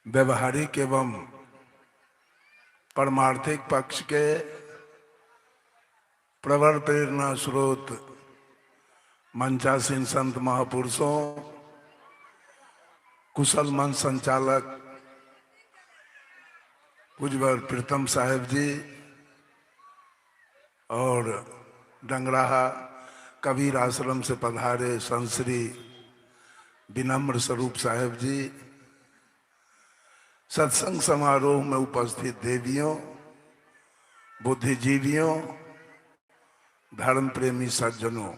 व्यवहारिक एवं परमार्थिक पक्ष के प्रवर प्रेरणा स्रोत मंचासीन संत महापुरुषों, कुशल मंच संचालक पूज्यवर प्रीतम साहेब जी और डंगराहा कबीर आश्रम से पधारे संत श्री विनम्र स्वरूप साहेब जी, सत्संग समारोह में उपस्थित देवियों, बुद्धिजीवियों, धर्म प्रेमी सज्जनों,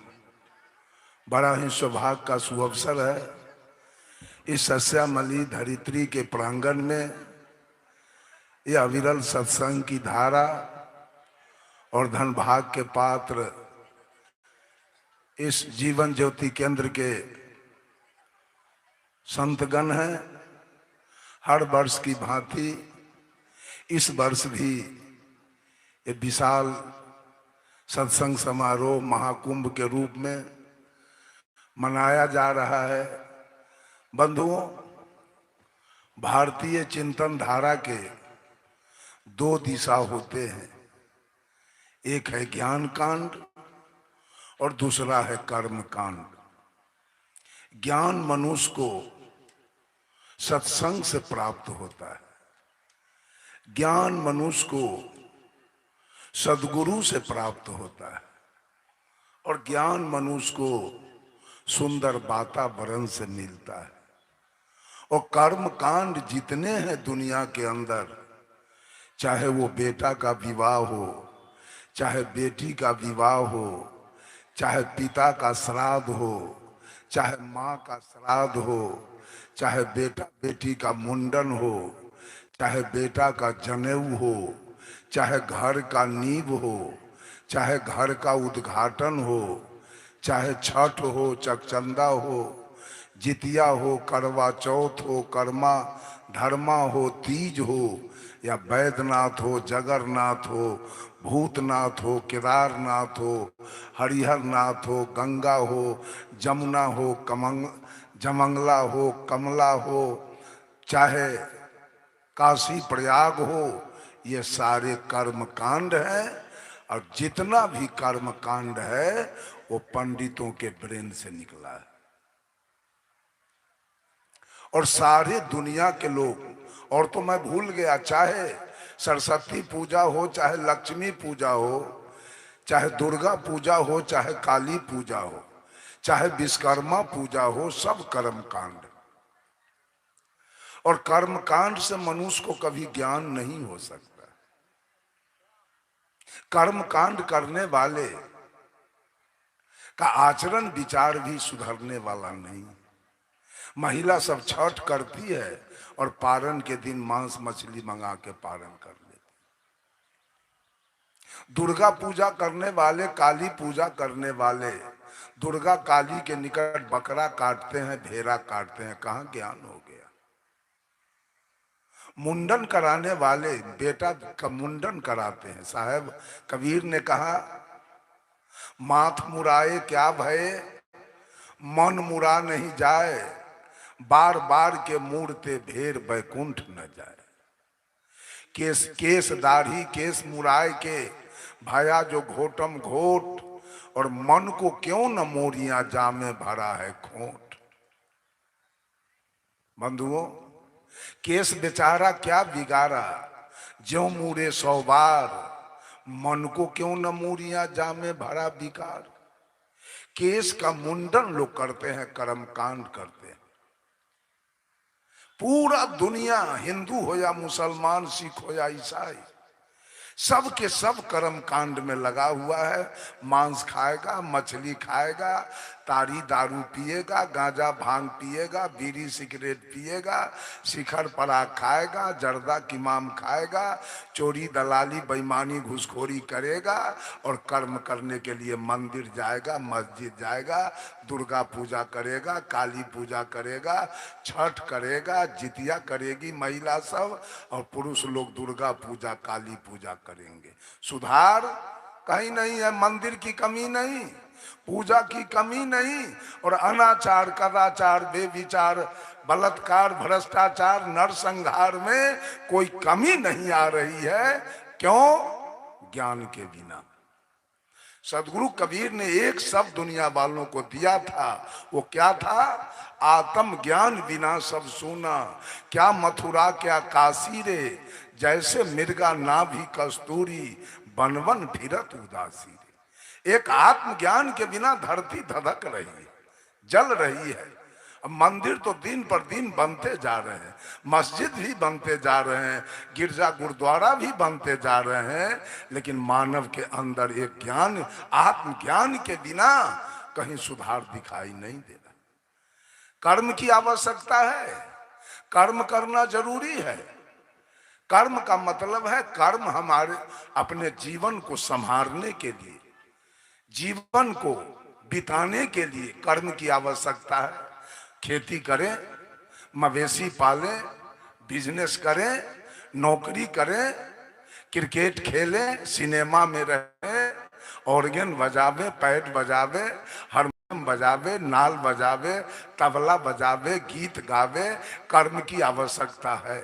बड़ा ही सौभाग्य का सुअवसर है इस सस्यामली धरित्री के प्रांगण में यह अविरल सत्संग की धारा और धन भाग के पात्र इस जीवन ज्योति केंद्र के संतगण हैं। हर वर्ष की भांति इस वर्ष भी ये विशाल सत्संग समारोह महाकुंभ के रूप में मनाया जा रहा है। बंधुओं, भारतीय चिंतन धारा के दो दिशा होते हैं, एक है ज्ञान कांड और दूसरा है कर्म कांड। ज्ञान मनुष्य को सत्संग से प्राप्त होता है, ज्ञान मनुष्य को सद्गुरु से प्राप्त होता है और ज्ञान मनुष्य को सुंदर वातावरण से मिलता है। और कर्म कांड जितने हैं दुनिया के अंदर, चाहे वो बेटा का विवाह हो, चाहे बेटी का विवाह हो, चाहे पिता का श्राद्ध हो, चाहे माँ का श्राद्ध हो, चाहे बेटा बेटी का मुंडन हो, चाहे बेटा का जनेऊ हो, चाहे घर का नींव हो, चाहे घर का उद्घाटन हो, चाहे छठ हो, चकचंदा हो, जितिया हो, करवा चौथ हो, कर्मा धर्मा हो, तीज हो, या बैद्यनाथ हो, जगन्नाथ हो, भूतनाथ हो, केदारनाथ हो, हरिहर नाथ हो, गंगा हो, जमुना हो, जमंगला हो, कमला हो, चाहे काशी प्रयाग हो, ये सारे कर्म कांड हैं। और जितना भी कर्म कांड है वो पंडितों के ब्रेन से निकला है। और सारे दुनिया के लोग, और तो मैं भूल गया, चाहे सरस्वती पूजा हो, चाहे लक्ष्मी पूजा हो, चाहे दुर्गा पूजा हो, चाहे काली पूजा हो, चाहे विश्वकर्मा पूजा हो, सब कर्म कांड। और कर्म कांड से मनुष्य को कभी ज्ञान नहीं हो सकता। कर्म कांड करने वाले का आचरण विचार भी सुधरने वाला नहीं। महिला सब छठ करती है और पारण के दिन मांस मछली मंगा के पारण कर लेती। दुर्गा पूजा करने वाले, काली पूजा करने वाले दुर्गा काली के निकट बकरा काटते हैं, भेड़ा काटते हैं। कहाँ ज्ञान हो गया। मुंडन कराने वाले बेटा का मुंडन कराते हैं। साहब कबीर ने कहा, माथ मुराए क्या भय, मन मुरा नहीं जाए, बार बार के मूड़ते भेर बैकुंठ न जाए। केस दाढ़ी केस मुराए के भया जो घोटम घोट, और मन को क्यों न मोरियां जामे भरा है खोट। बंधुओं, केस बेचारा क्या बिगाड़ा, ज्यों मुड़े 100 बार, मन को क्यों न मोरियां जामे भरा बिकार। केस का मुंडन लोग करते हैं, कर्म कांड करते हैं। पूरा दुनिया, हिंदू हो या मुसलमान, सिख हो या ईसाई, सब के सब कर्म कांड में लगा हुआ है। मांस खाएगा, मछली खाएगा, तारी दारू पिएगा, गांजा भांग पिएगा, बीड़ी सिगरेट पिएगा, शिखर पराग खाएगा, जर्दा किमाम खाएगा, चोरी दलाली बेईमानी घुसखोरी करेगा, और कर्म करने के लिए मंदिर जाएगा, मस्जिद जाएगा, दुर्गा पूजा करेगा, काली पूजा करेगा, छठ करेगा, जितिया करेगी महिला सब, और पुरुष लोग दुर्गा पूजा काली पूजा करेंगे। सुधार कहीं नहीं है, मंदिर की कमी नहीं, पूजा की कमी नहीं, और अनाचार कदाचार बेविचार बलात्कार, भ्रष्टाचार, नरसंहार में कोई कमी नहीं आ रही है। क्यों? ज्ञान के बिना। सदगुरु कबीर ने एक शब्द दुनिया वालों को दिया था, वो क्या था? आत्म ज्ञान बिना सब सूना, क्या मथुरा क्या काशी रे, जैसे मिर्गा नाभि कस्तूरी, बन बन फिरत उदासी रे। एक आत्मज्ञान के बिना धरती धधक रही है, जल रही है। अब मंदिर तो दिन पर दिन बनते जा रहे हैं, मस्जिद भी बनते जा रहे हैं, गिरजा गुरुद्वारा भी बनते जा रहे हैं, लेकिन मानव के अंदर एक ज्ञान, आत्मज्ञान के बिना कहीं सुधार दिखाई नहीं दे रहा। कर्म की आवश्यकता है, कर्म करना जरूरी है। कर्म का मतलब है, कर्म हमारे अपने जीवन को संभालने के लिए, जीवन को बिताने के लिए कर्म की आवश्यकता है। खेती करें, मवेशी पालें, बिजनेस करें, नौकरी करें, क्रिकेट खेलें, सिनेमा में रहें, ऑर्गन बजावे, पैड बजावे, हारमोनियम बजावे, नाल बजावे, तबला बजावे, गीत गावे, कर्म की आवश्यकता है।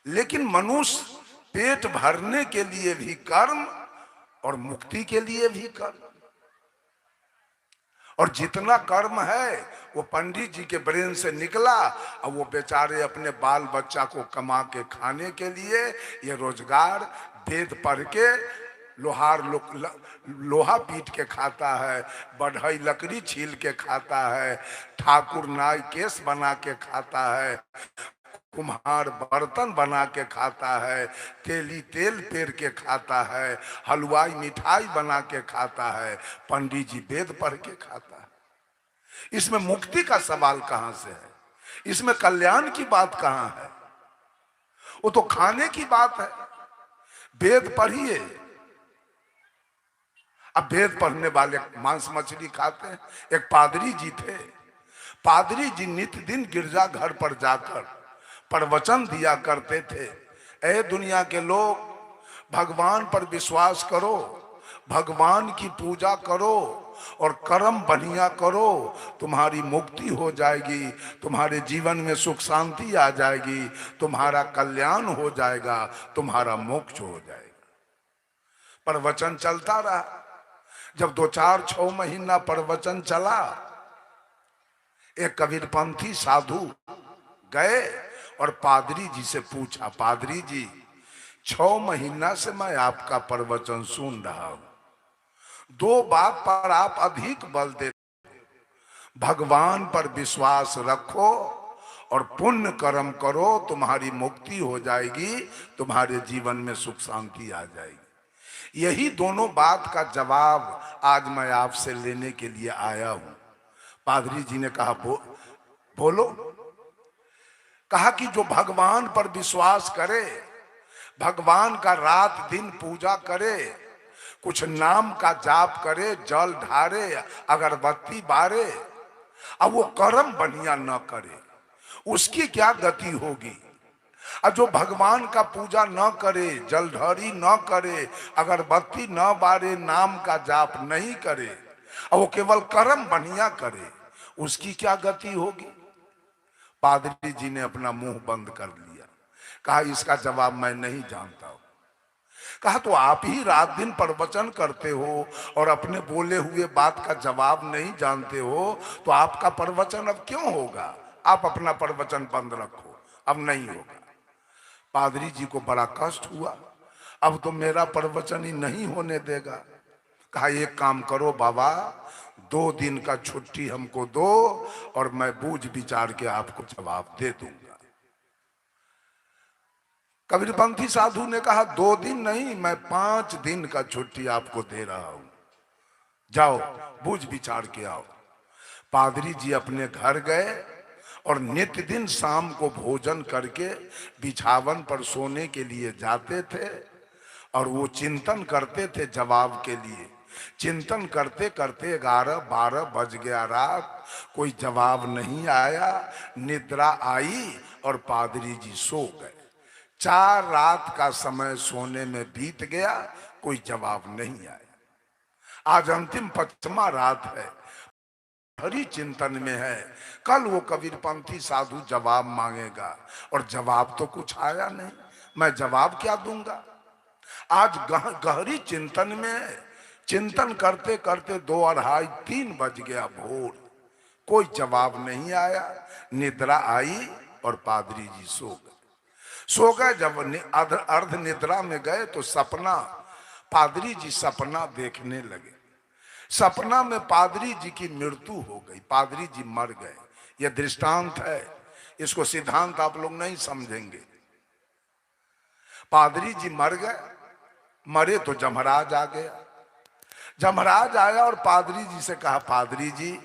लेकिन मनुष्य पेट भरने के लिए भी कर्म और मुक्ति के लिए भी कर्म। और जितना कर्म है वो पंडित जी के ब्रेन से निकला, और वो बेचारे अपने बाल बच्चा को कमा के खाने के लिए ये रोजगार, वेद पढ़ के लोहार लोहा पीट के खाता है, बढ़ई लकड़ी छील के खाता है, ठाकुर नाई केस बना के खाता है, कुम्हार बर्तन बना के खाता है, तेली तेल पेर के खाता है, हलवाई मिठाई बना के खाता है, पंडित जी वेद पढ़ के खाता है। इसमें मुक्ति का सवाल कहां से है? इसमें कल्याण की बात कहां है? वो तो खाने की बात है। वेद पढ़िए। अब वेद पढ़ने वाले मांस मछली खाते हैं। एक पादरी जी थे, पादरी जी नित्य दिन गिरजा घर पर जाकर प्रवचन दिया करते थे। ऐ दुनिया के लोग, भगवान पर विश्वास करो, भगवान की पूजा करो और कर्म बढ़िया करो, तुम्हारी मुक्ति हो जाएगी, तुम्हारे जीवन में सुख शांति आ जाएगी, तुम्हारा कल्याण हो जाएगा, तुम्हारा मोक्ष हो जाएगा। प्रवचन चलता रहा। जब 2-4-6 महीना प्रवचन चला, एक कबीरपंथी साधु गए और पादरी जी से पूछा, पादरी जी 6 महीना से मैं आपका प्रवचन सुन रहा हूं, 2 बात पर आप अधिक बल देते, भगवान पर विश्वास रखो और पुण्य कर्म करो, तुम्हारी मुक्ति हो जाएगी, तुम्हारे जीवन में सुख शांति आ जाएगी। यही दोनों बात का जवाब आज मैं आपसे लेने के लिए आया हूं। पादरी जी ने कहा, बोलो। कहा कि जो भगवान पर विश्वास करे, भगवान का रात दिन पूजा करे, कुछ नाम का जाप करे, जल ढारे, अगरबत्ती बारे, अब वो कर्म बढ़िया न करे, उसकी क्या गति होगी? और जो भगवान का पूजा न करे, जलधारी न करे, अगरबत्ती न बारे, नाम का जाप नहीं करे, और वो केवल कर्म बढ़िया करे, उसकी क्या गति होगी? पादरी जी ने अपना मुंह बंद कर लिया। कहा, इसका जवाब मैं नहीं जानता हूं। कहा, तो आप ही रात दिन प्रवचन करते हो और अपने बोले हुए बात का जवाब नहीं जानते हो, तो आपका प्रवचन अब क्यों होगा? आप अपना प्रवचन बंद रखो, अब नहीं होगा। पादरी जी को बड़ा कष्ट हुआ, अब तो मेरा प्रवचन ही नहीं होने देगा। कहा, एक काम करो बाबा, 2 दिन का छुट्टी हमको दो और मैं बूझ विचार के आपको जवाब दे दूंगा। कबीरपंथी साधु ने कहा, 2 दिन नहीं, मैं 5 दिन का छुट्टी आपको दे रहा हूं, जाओ बूझ विचार के आओ। पादरी जी अपने घर गए और नित्य दिन शाम को भोजन करके बिछावन पर सोने के लिए जाते थे, और वो चिंतन करते थे जवाब के लिए। चिंतन करते करते 11-12 बज गया रात, कोई जवाब नहीं आया, निद्रा आई और पादरी जी सो गए। 4 रात का समय सोने में बीत गया, कोई जवाब नहीं आया। आज अंतिम 5वां रात है, गहरी चिंतन में है। कल वो कबीरपंथी साधु जवाब मांगेगा और जवाब तो कुछ आया नहीं, मैं जवाब क्या दूंगा। आज गहरी चिंतन में है। चिंतन करते करते 2, 2:30, 3 बज गया भोर, कोई जवाब नहीं आया। निद्रा आई और पादरी जी सो गए। जब अर्ध निद्रा में गए तो सपना, पादरी जी सपना देखने लगे। सपना में पादरी जी की मृत्यु हो गई, पादरी जी मर गए। यह दृष्टांत है, इसको सिद्धांत आप लोग नहीं समझेंगे। पादरी जी मर गए, मरे तो जमराज आ गया। जमराज आया और पादरी जी से कहा, पादरी जी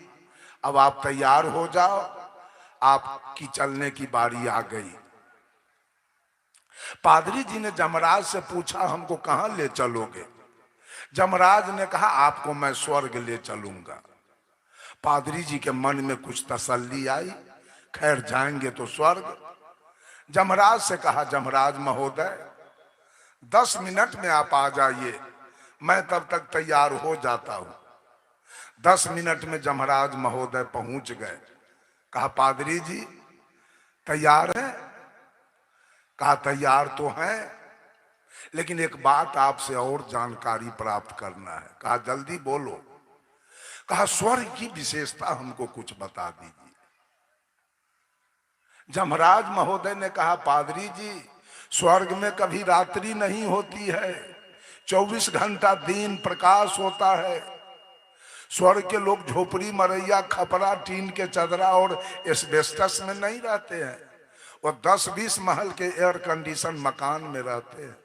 अब आप तैयार हो जाओ, आपकी चलने की बारी आ गई। पादरी जी ने जमराज से पूछा, हमको कहां ले चलोगे। जमराज ने कहा, आपको मैं स्वर्ग ले चलूंगा। पादरी जी के मन में कुछ तसल्ली आई, खैर जाएंगे तो स्वर्ग। जमराज से कहा, जमराज महोदय 10 मिनट में आप आ जाइए, मैं तब तक तैयार हो जाता हूं। 10 मिनट में जमराज महोदय पहुंच गए। कहा, पादरी जी तैयार हैं। कहा, तैयार तो हैं, लेकिन एक बात आपसे और जानकारी प्राप्त करना है। कहा, जल्दी बोलो। कहा, स्वर्ग की विशेषता हमको कुछ बता दीजिए। जमराज महोदय ने कहा, पादरी जी स्वर्ग में कभी रात्रि नहीं होती है, 24 घंटा दिन प्रकाश होता है। स्वर्ग के लोग झोपड़ी, मरैया, खपरा, टीन के चदरा और एस्बेस्टस में नहीं रहते हैं, वो 10-20 महल के एयर कंडीशन मकान में रहते हैं।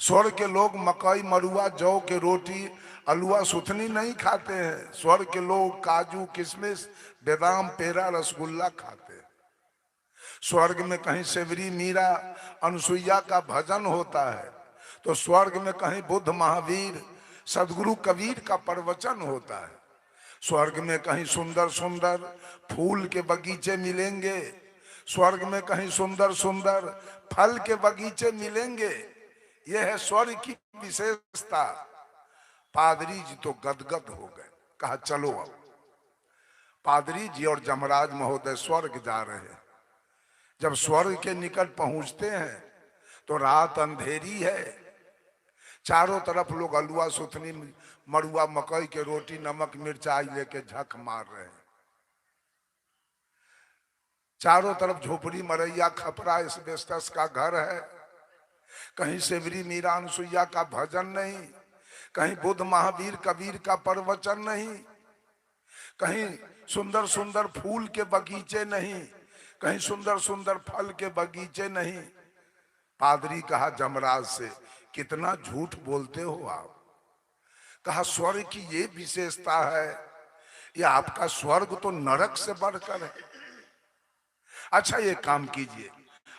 स्वर्ग के लोग मकई, मरुआ, जौ के रोटी, अलुआ, सुथनी नहीं खाते हैं। स्वर्ग के लोग काजू, किशमिश, बादाम, पेड़ा, रसगुल्ला खाते हैं। स्वर्ग में कहीं सेवरी, मीरा, अनुसुईया का भजन होता है, तो स्वर्ग में कहीं बुद्ध, महावीर, सदगुरु कबीर का प्रवचन होता है। स्वर्ग में कहीं सुंदर सुंदर फूल के बगीचे मिलेंगे, स्वर्ग में कहीं सुंदर सुंदर फल के बगीचे मिलेंगे। यह है स्वर्ग की विशेषता। पादरी जी तो गदगद हो गए। कहा, चलो अब। पादरी जी और जमराज महोदय स्वर्ग जा रहे हैं। जब स्वर्ग के निकट पहुंचते हैं तो रात अंधेरी है। चारों तरफ लोग अलुआ, सुथनी, मरुआ, मकई के रोटी, नमक, मिर्चाई लेके झक मार रहे हैं। चारों तरफ झोपड़ी, मरैया, खपरा, एस्बेस्टस का घर है। कहीं सेवरी, मीरा, अनुसुईया का भजन नहीं, कहीं बुद्ध, महावीर, कबीर का प्रवचन नहीं, कहीं सुंदर सुंदर फूल के बगीचे नहीं, कहीं सुंदर सुंदर फल के बगीचे नहीं। पादरी कहा जमराज से, कितना झूठ बोलते हो आप। कहा, स्वर्ग की ये विशेषता है, ये आपका स्वर्ग तो नरक से बढ़कर है। अच्छा ये काम कीजिए,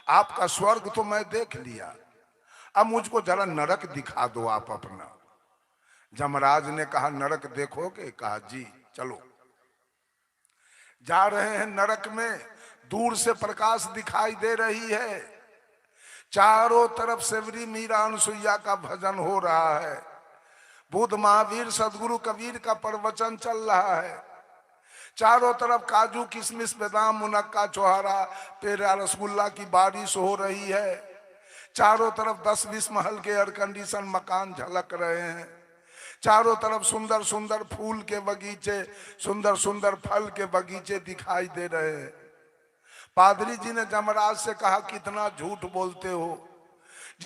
आपका स्वर्ग तो मैं देख लिया, अब मुझको जरा नरक दिखा दो आप अपना। जमराज ने कहा, नरक देखोगे। कहा, जी चलो। जा रहे हैं नरक में, दूर से प्रकाश दिखाई दे रही है, चारों तरफ सेवरी, मीरा, अनुसुईया का भजन हो रहा है, बुद्ध, महावीर, सदगुरु कबीर का प्रवचन चल रहा है, चारों तरफ काजू, किशमिश, बादाम, मुनक्का, चौहारा, पेड़ा, रसगुल्ला की बारिश हो रही है, चारों तरफ 10-20 महल के एयर कंडीशन मकान झलक रहे हैं, चारों तरफ सुंदर सुंदर फूल के बगीचे, सुंदर सुंदर फल के बगीचे दिखाई दे रहे हैं। पादरी जी ने जमराज से कहा, कितना झूठ बोलते हो,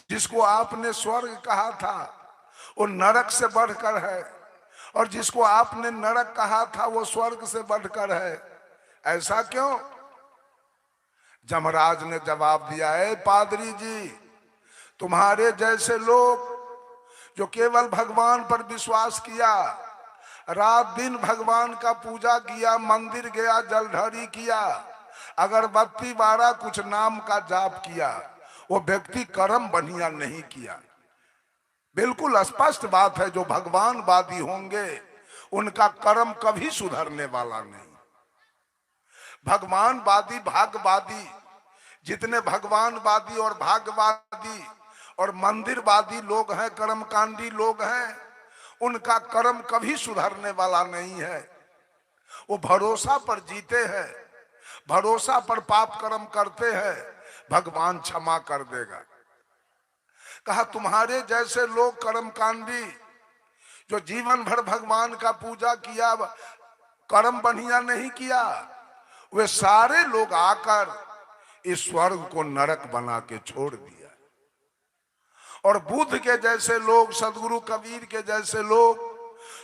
जिसको आपने स्वर्ग कहा था वो नरक से बढ़कर है, और जिसको आपने नरक कहा था वो स्वर्ग से बढ़कर है, ऐसा क्यों। जमराज ने जवाब दिया, है पादरी जी, तुम्हारे जैसे लोग जो केवल भगवान पर विश्वास किया, रात दिन भगवान का पूजा किया, मंदिर गया, जलढारी किया, अगरबत्ती बारा, कुछ नाम का जाप किया, वो व्यक्ति कर्म बढ़िया नहीं किया। बिल्कुल स्पष्ट बात है, जो भगवानवादी होंगे उनका कर्म कभी सुधरने वाला नहीं। भगवानवादी, भाग्यवादी, जितने भगवानवादी और भाग्यवादी और मंदिरवादी लोग हैं, कर्मकांडी लोग हैं, उनका कर्म कभी सुधरने वाला नहीं है। वो भरोसा पर जीते हैं, भरोसा पर पाप कर्म करते हैं, भगवान क्षमा कर देगा। कहा तुम्हारे जैसे लोग कर्मकांडी जो जीवन भर भगवान का पूजा किया, कर्म बढ़िया नहीं किया, वे सारे लोग आकर इस स्वर्ग को नरक बना के छोड़ दिया। और बुद्ध के जैसे लोग, सदगुरु कबीर के जैसे लोग,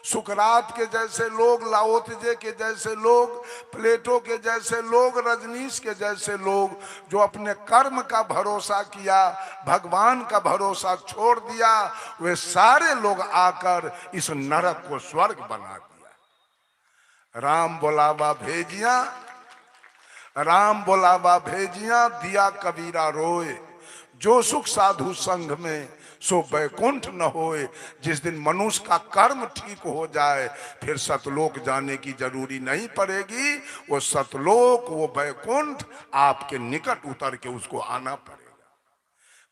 सुकरात के जैसे लोग, लाओत्जे के जैसे लोग, प्लेटो के जैसे लोग, रजनीश के जैसे लोग जो अपने कर्म का भरोसा किया, भगवान का भरोसा छोड़ दिया, वे सारे लोग आकर इस नरक को स्वर्ग बना दिया। राम बुलावा भेजिया, राम बुलावा भेजिया, दिया कबीरा रोए, जो सुख साधु संघ में सो बैकुंठ न होए। जिस दिन मनुष्य का कर्म ठीक हो जाए फिर सतलोक जाने की जरूरी नहीं पड़ेगी, वो सतलोक, वो बैकुंठ आपके निकट उतर के उसको आना पड़ेगा।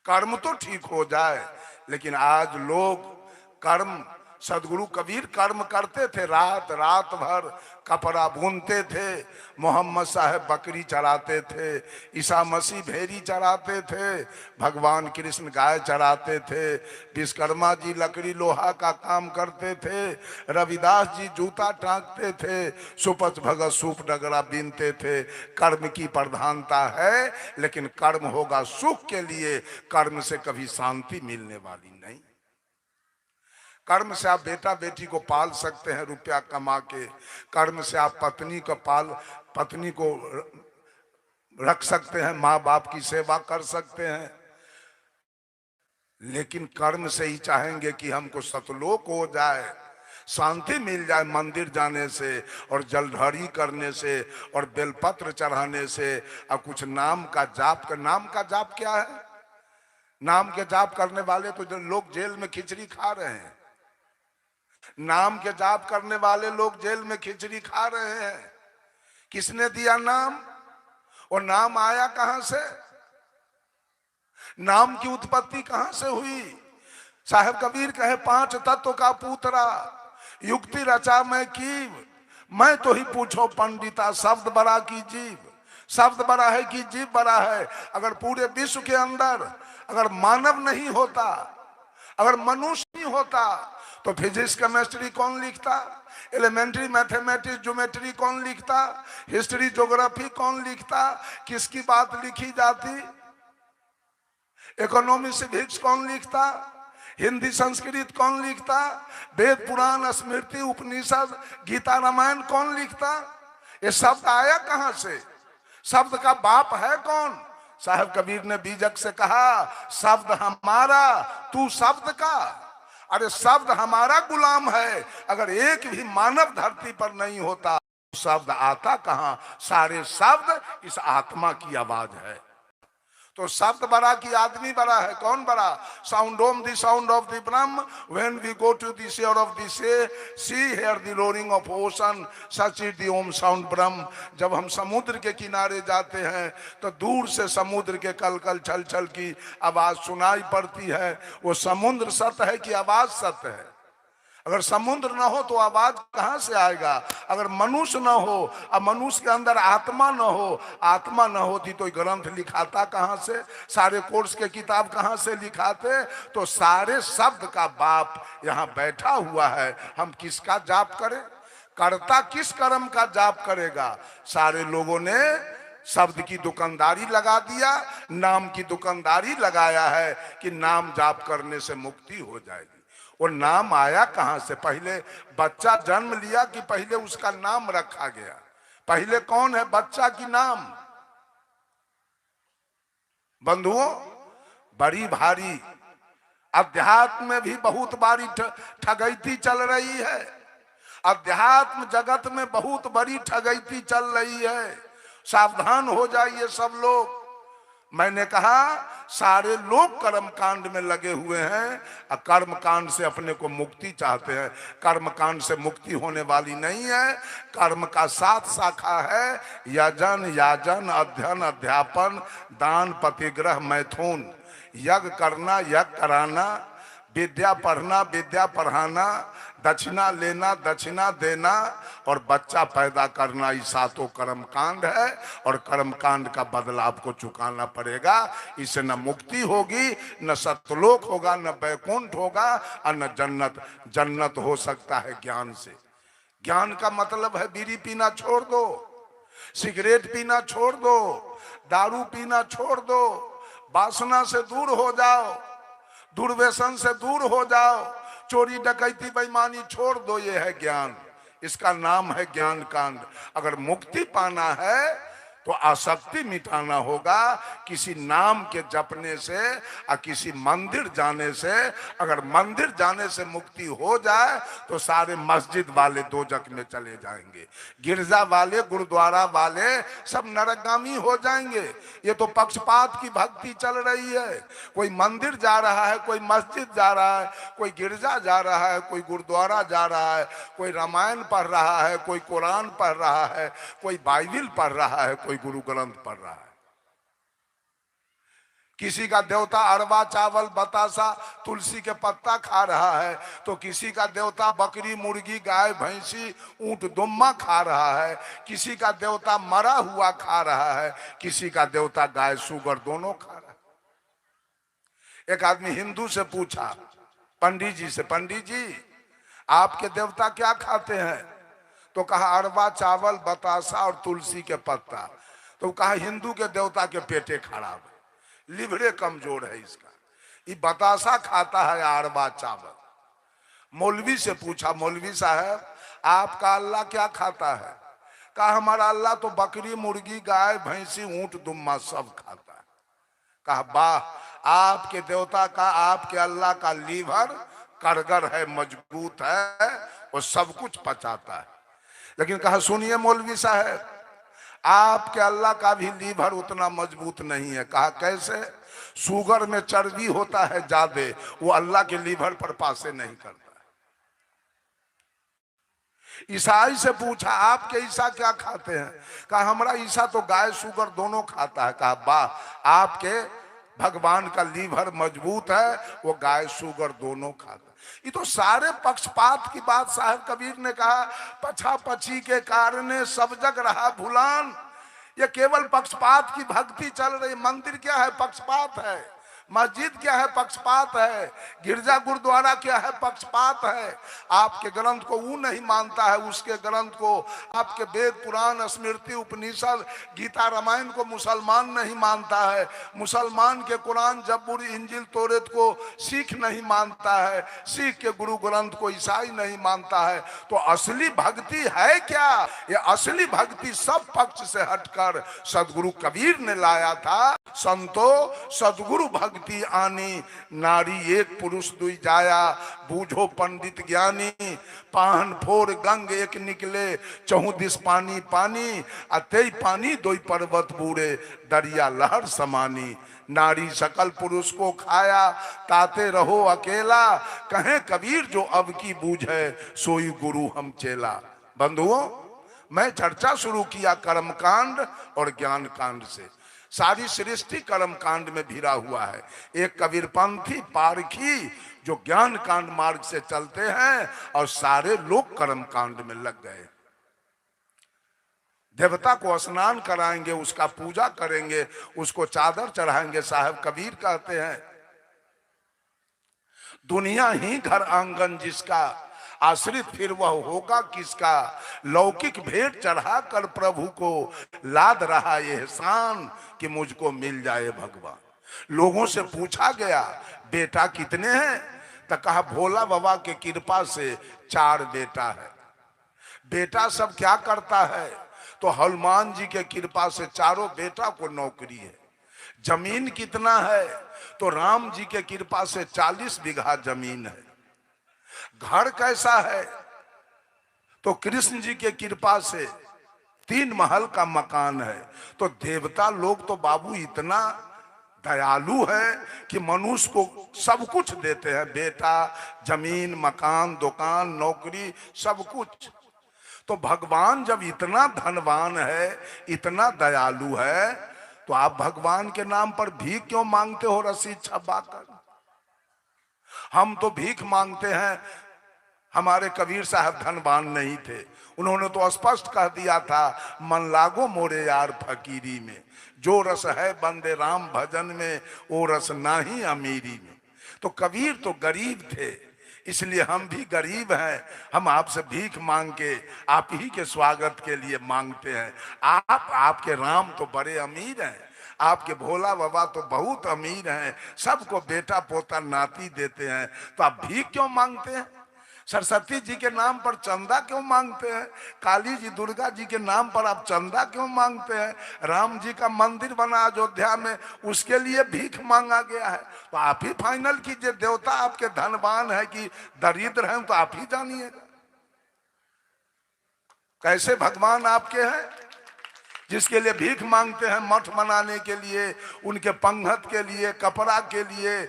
कर्म तो ठीक हो जाए, लेकिन आज लोग कर्म, सदगुरु कबीर कर्म करते थे, रात रात भर कपड़ा बुनते थे, मोहम्मद साहब बकरी चराते थे, ईसा मसीह भेड़ी चराते थे, भगवान कृष्ण गाय चराते थे, विश्वकर्मा जी लकड़ी लोहा का काम करते थे, रविदास जी जूता टांगते थे, सुपच भगत सूप डगरा बीनते थे। कर्म की प्रधानता है, लेकिन कर्म होगा सुख के लिए, कर्म से कभी शांति मिलने वाली नहीं। कर्म से आप बेटा बेटी को पाल सकते हैं रुपया कमा के, कर्म से आप पत्नी को रख सकते हैं, माँ बाप की सेवा कर सकते हैं, लेकिन कर्म से ही चाहेंगे कि हमको सतलोक हो जाए, शांति मिल जाए मंदिर जाने से और जलधारी करने से और बेलपत्र चढ़ाने से और कुछ नाम का जाप कर। नाम का जाप क्या है? नाम के जाप करने वाले तो जो लोग जेल में खिचड़ी खा रहे हैं, नाम के जाप करने वाले लोग जेल में खिचड़ी खा रहे हैं। किसने दिया नाम? और नाम आया कहां से? नाम की उत्पत्ति कहां से हुई? साहब कबीर कहे 5 तत्व का पुत्रा, युक्ति रचा मैं कीव, मैं तो ही पूछो पंडिता, शब्द बड़ा की जीव। शब्द बड़ा है कि जीव बड़ा है? अगर पूरे विश्व के अंदर अगर मानव नहीं होता, अगर मनुष्य नहीं होता, तो फिजिक्स केमिस्ट्री कौन लिखता? एलिमेंट्री मैथमेटिक्स ज्योमेट्री कौन लिखता? हिस्ट्री ज्योग्राफी कौन लिखता? किसकी बात लिखी जाती? इकोनॉमी सिविक्स कौन लिखता? हिंदी संस्कृत कौन लिखता? वेद पुराण स्मृति उपनिषद गीता रामायण कौन लिखता? ये शब्द आया कहां से? शब्द का बाप है कौन? साहब कबीर ने बीजक से कहा, शब्द हमारा तू शब्द का। अरे शब्द हमारा गुलाम है, अगर एक भी मानव धरती पर नहीं होता शब्द आता कहां? सारे शब्द इस आत्मा की आवाज है। तो शब्द बड़ा कि आदमी बड़ा है? कौन बड़ा? Sound Om the sound of the Brahm, when we go to the shore of the sea hear the roaring of ocean, such is the Om sound Brahm. जब हम समुद्र के किनारे जाते हैं तो दूर से समुद्र के कलकल छल छल की आवाज सुनाई पड़ती है। वो समुद्र सत्य है कि आवाज सत्य है? अगर समुद्र ना हो तो आवाज कहां से आएगा? अगर मनुष्य ना हो और मनुष्य के अंदर आत्मा ना हो, आत्मा ना होती तो ग्रंथ लिखाता कहां से? सारे कोर्स के किताब कहां से लिखाते? तो सारे शब्द का बाप यहाँ बैठा हुआ है। हम किसका जाप करें? कर्ता किस कर्म का जाप करेगा? सारे लोगों ने शब्द की दुकानदारी लगा दिया, नाम की दुकानदारी लगाया है कि नाम जाप करने से मुक्ति हो जाएगी। वो नाम आया कहां से? पहले बच्चा जन्म लिया कि पहले उसका नाम रखा गया? पहले कौन है बच्चा की नाम? बंधुओं, बड़ी भारी अध्यात्म में भी बहुत बारी ठगैती चल रही है। अध्यात्म जगत में बहुत बड़ी ठगैती चल रही है। सावधान हो जाइए सब लोग। मैंने कहा सारे लोग कर्म कांड में लगे हुए हैं और कर्म कांड से अपने को मुक्ति चाहते हैं। कर्म कांड से मुक्ति होने वाली नहीं है। कर्म का 7 शाखा है, यजन, याजन, अध्ययन, अध्यापन, दान, पतिग्रह, मैथुन। यज्ञ करना, यज्ञ कराना, विद्या पढ़ना, विद्या पढ़ाना, दक्षिणा लेना, दक्षिणा देना और बच्चा पैदा करना, ये सातों कर्म कांड है। और कर्म कांड का बदला आपको चुकाना पड़ेगा। इससे न मुक्ति होगी, न सतलोक होगा, न बैकुंठ होगा और न जन्नत। जन्नत हो सकता है ज्ञान से। ज्ञान का मतलब है बीड़ी पीना छोड़ दो, सिगरेट पीना छोड़ दो, दारू पीना छोड़ दो, वासना से दूर हो जाओ, दुर्व्यसन से दूर हो जाओ, चोरी डकैती बेईमानी छोड़ दो। ये है ज्ञान, इसका नाम है ज्ञान कांड। अगर मुक्ति पाना है तो आसक्ति मिटाना होगा। किसी नाम के जपने से और किसी मंदिर जाने से, अगर मंदिर जाने से मुक्ति हो जाए तो सारे मस्जिद वाले दोजख में चले जाएंगे, गिरजा वाले, गुरुद्वारा वाले सब नरकगामी हो जाएंगे। ये तो पक्षपात की भक्ति चल रही है। कोई मंदिर जा रहा है, कोई मस्जिद जा रहा है, कोई गिरजा जा रहा है, कोई गुरुद्वारा जा रहा है, कोई रामायण पढ़ रहा है, कोई कुरान पढ़ रहा है, कोई बाइबिल पढ़ रहा है, कोई गुरु ग्रंथ पढ़ रहा है। किसी का देवता अरवा चावल बतासा तुलसी के पत्ता खा रहा है, तो किसी का देवता बकरी मुर्गी गाय भैंसी ऊंट दुम्मा खा रहा है, किसी का देवता मरा हुआ खा रहा है, किसी का देवता गाय सुगर दोनों खा रहा है। एक आदमी हिंदू से पूछा पंडित जी से, पंडित जी आपके देवता क्या खाते हैं? तो कहा अरवा चावल बतासा और तुलसी के पत्ता। तो कहा हिंदू के देवता के पेटे खराब है, लिवरे कमजोर है इसका, ये बतासा खाता है अरवा चावल। मौलवी से पूछा, मौलवी साहब आपका अल्लाह क्या खाता है? कहा हमारा अल्लाह तो बकरी मुर्गी गाय भैंसी ऊंट दुम्मा सब खाता है। कहा वाह, आपके देवता का, आपके अल्लाह का लीवर करगर है, मजबूत है, वो सब कुछ पचाता है। लेकिन कहा सुनिए मौलवी साहब, आपके अल्लाह का भी लीवर उतना मजबूत नहीं है। कहा कैसे? शुगर में चर्बी होता है ज्यादा, वो अल्लाह के लीवर पर पासे नहीं करता। ईसाई से पूछा आपके ईसा क्या खाते हैं? कहा हमारा ईसा तो गाय शुगर दोनों खाता है। कहा वाह, आपके भगवान का लीवर मजबूत है, वो गाय शुगर दोनों खाता है। ये तो सारे पक्षपात की बात साहब कबीर ने कहा, पछा पछी के कारणे सब जग रहा भुलान। ये केवल पक्षपात की भक्ति चल रही। मंदिर क्या है? पक्षपात है। मस्जिद क्या है? पक्षपात है। गिरजा गुरुद्वारा क्या है? पक्षपात है। आपके ग्रंथ को वो नहीं मानता है, उसके ग्रंथ को, आपके वेद पुराण स्मृति उपनिषद गीता रामायण को मुसलमान नहीं मानता है। मुसलमान के कुरान जब्बूर इंजिल तोरेत को सिख नहीं मानता है, सिख के गुरु ग्रंथ को ईसाई नहीं मानता है। तो असली भक्ति है क्या? ये असली भक्ति सब पक्ष से हटकर सदगुरु कबीर ने लाया था। संतो सदगुरु भक्ति आनी, नारी एक पुरुष दुई जाया, बूझो पंडित ज्ञानी, पाहन फोर गंग एक निकले, चहु दिस पानी पानी, अतई पानी दोई पर्वत बूढ़े, दरिया लहर समानी। नारी सकल पुरुष को खाया, ताते रहो अकेला, कहें कबीर जो अब की बूझ है, सोई गुरु हम चेला। बंधुओं, मैं चर्चा शुरू किया कर्मकांड और ज्ञान कांड से। सारी सृष्टि कर्म कांड में भिड़ा हुआ है। एक कबीरपंथी पारखी जो ज्ञान कांड मार्ग से चलते हैं और सारे लोग कर्म कांड में लग गए। देवता को स्नान कराएंगे, उसका पूजा करेंगे, उसको चादर चढ़ाएंगे। साहब कबीर कहते हैं दुनिया ही घर आंगन जिसका, आश्रित फिर वह होगा किसका। लौकिक भेंट चढ़ा कर प्रभु को लाद रहा ये एहसान कि मुझको मिल जाए भगवान। लोगों से पूछा गया बेटा कितने हैं? तो कहा भोला बाबा के कृपा से 4 बेटा है। बेटा सब क्या करता है? तो हनुमान जी के कृपा से चारों बेटा को नौकरी है। जमीन कितना है? तो राम जी के कृपा से 40 बीघा जमीन है। घर कैसा है? तो कृष्ण जी के कृपा से 3 महल का मकान है। तो देवता लोग तो बाबू इतना दयालु है कि मनुष्य को सब कुछ देते हैं, बेटा, जमीन, मकान, दुकान, नौकरी, सब कुछ। तो भगवान जब इतना धनवान है, इतना दयालु है, तो आप भगवान के नाम पर भीख क्यों मांगते हो रसीद छपाकर? हम तो भीख मांगते हैं। हमारे कबीर साहब धनवान नहीं थे, उन्होंने तो स्पष्ट कह दिया था, मन लागो मोरे यार फकीरी में, जो रस है बंदे राम भजन में, वो रस नाही अमीरी में। तो कबीर तो गरीब थे, इसलिए हम भी गरीब हैं। हम आपसे भीख मांग के आप ही के स्वागत के लिए मांगते हैं। आपके राम तो बड़े अमीर हैं, आपके भोला बाबा तो बहुत अमीर हैं, सबको बेटा पोता नाती देते हैं, तो आप भीख क्यों मांगते हैं? सरस्वती जी के नाम पर चंदा क्यों मांगते हैं? काली जी दुर्गा जी के नाम पर आप चंदा क्यों मांगते हैं? राम जी का मंदिर बना अयोध्या में, उसके लिए भीख मांगा गया है। तो आप ही फाइनल कीजिए, देवता आपके धनवान है कि दरिद्र हैं, तो आप ही जानिएगा। कैसे भगवान आपके हैं जिसके लिए भीख मांगते हैं? मठ बनाने के लिए, उनके पंगत के लिए, कपड़ा के लिए,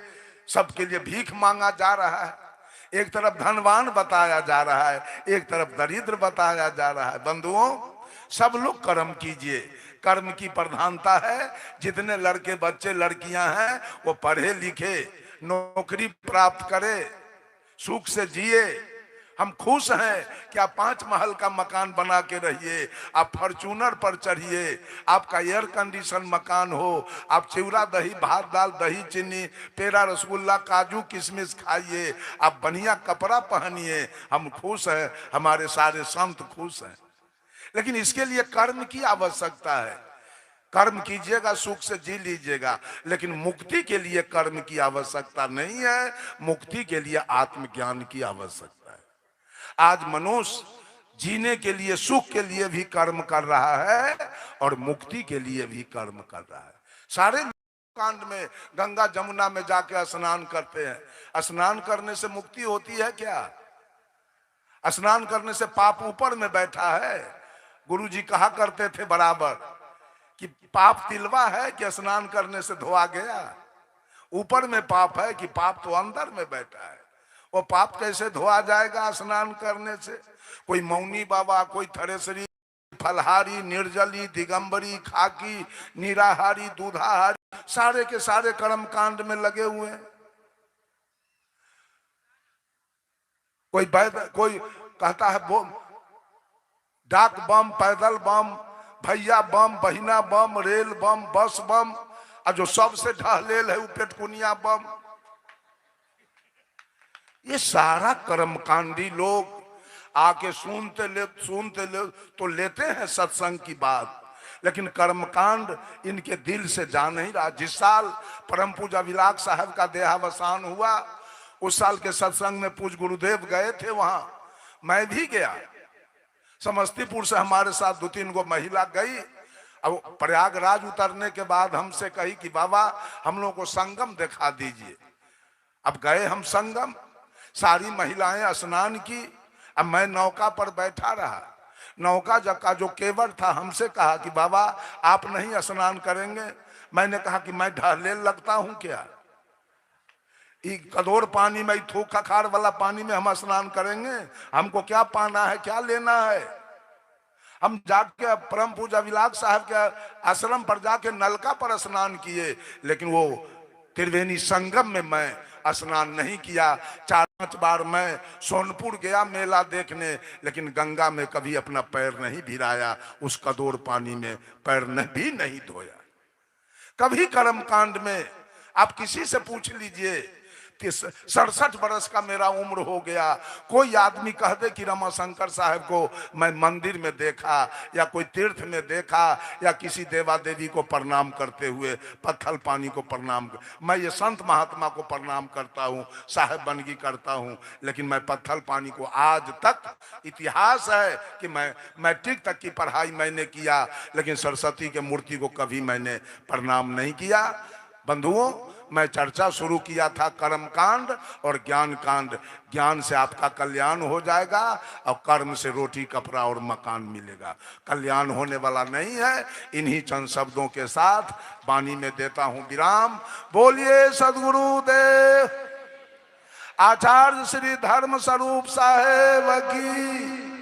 सबके लिए भीख मांगा जा रहा है। एक तरफ धनवान बताया जा रहा है, एक तरफ दरिद्र बताया जा रहा है। बंधुओं, सब लोग कर्म कीजिए, कर्म की प्रधानता है। जितने लड़के बच्चे लड़कियां हैं वो पढ़े लिखे, नौकरी प्राप्त करे, सुख से जिए। हम खुश हैं कि आप 5 महल का मकान बना के रहिए, आप फॉर्च्यूनर पर चढ़िए, आपका एयर कंडीशन मकान हो, आप चिवड़ा दही भात दाल दही चीनी पेड़ा रसगुल्ला काजू किशमिश खाइए, आप बढ़िया कपड़ा पहनिए। हम खुश हैं, हमारे सारे संत खुश हैं। लेकिन इसके लिए कर्म की आवश्यकता है। कर्म कीजिएगा, सुख से जी लीजिएगा, लेकिन मुक्ति के लिए कर्म की आवश्यकता नहीं है। मुक्ति के लिए आत्मज्ञान की आवश्यकता है। आज मनुष्य जीने के लिए, सुख के लिए भी कर्म कर रहा है और मुक्ति के लिए भी कर्म कर रहा है। सारे कांड में गंगा जमुना में जाके स्नान करते हैं। स्नान करने से मुक्ति होती है क्या? स्नान करने से पाप ऊपर में बैठा है। गुरुजी कहा करते थे बराबर कि पाप तिलवा है कि स्नान करने से धोआ गया? ऊपर में पाप है कि पाप तो अंदर में बैठा है। वो पाप कैसे धोआ जाएगा स्नान करने से? कोई मौनी बाबा, कोई थरेसरी, फलहारी, निर्जली, दिगंबरी, खाकी, निराहारी, दूधाहारी, सारे के सारे कर्म कांड में लगे हुए हैं। कोई कहता है डाक बम, पैदल बम, भैया बम, बहिना बम, रेल बम, बस बम, और जो सबसे ढहलेल है वो पेटकुनिया बम। ये सारा कर्मकांडी लोग आके सुनते ले तो लेते हैं सत्संग की बात, लेकिन कर्मकांड इनके दिल से जा नहीं रहा। जिस साल परम पूजा विलास साहब का देहावसान हुआ, उस साल के सत्संग में पूज्य गुरुदेव गए थे, वहां मैं भी गया। समस्तीपुर से हमारे साथ 2-3 गो महिला गई। अब प्रयागराज उतरने के बाद हमसे कही कि बाबा हम लोगों को संगम दिखा दीजिए। अब गए हम संगम, सारी महिलाएं स्नान की, अब मैं नौका पर बैठा रहा। नौका का जो केवट था हमसे कहा कि बाबा आप नहीं स्नान करेंगे? मैंने कहा कि मैं ढहलेल लगता हूं क्या? कदोर पानी में, थूक खखार वाला पानी में हम स्नान करेंगे? हमको क्या पाना है, क्या लेना है? हम जाके परम पूजा विलास साहब के आश्रम पर जाके नलका पर स्नान किए, लेकिन वो त्रिवेणी संगम में मैं स्नान नहीं किया। 4-5 बार मैं सोनपुर गया मेला देखने, लेकिन गंगा में कभी अपना पैर नहीं भिराया, उस कदोर पानी में पैर भी नहीं धोया। कभी कर्मकांड में आप किसी से पूछ लीजिए, 67 बरस का मेरा उम्र हो गया, कोई आदमी कह दे कि रमाशंकर साहब को मैं मंदिर में देखा या कोई तीर्थ में देखा या किसी देवा देवी को प्रणाम करते हुए, पत्थल पानी को प्रणाम, मैं ये संत महात्मा को प्रणाम करता हूँ, साहेब बनगी करता हूँ, लेकिन मैं पत्थल पानी को आज तक, इतिहास है कि मैं मैट्रिक तक की पढ़ाई मैंने किया, लेकिन सरस्वती के मूर्ति को कभी मैंने प्रणाम नहीं किया। बंधुओं, मैं चर्चा शुरू किया था कर्मकांड और ज्ञान कांड। ज्ञान से आपका कल्याण हो जाएगा और कर्म से रोटी कपड़ा और मकान मिलेगा। कल्याण होने वाला नहीं है। इन्हीं चंद शब्दों के साथ वाणी में देता हूं विराम। बोलिए सद्गुरुदेव आचार्य श्री धर्म स्वरूप साहेब की।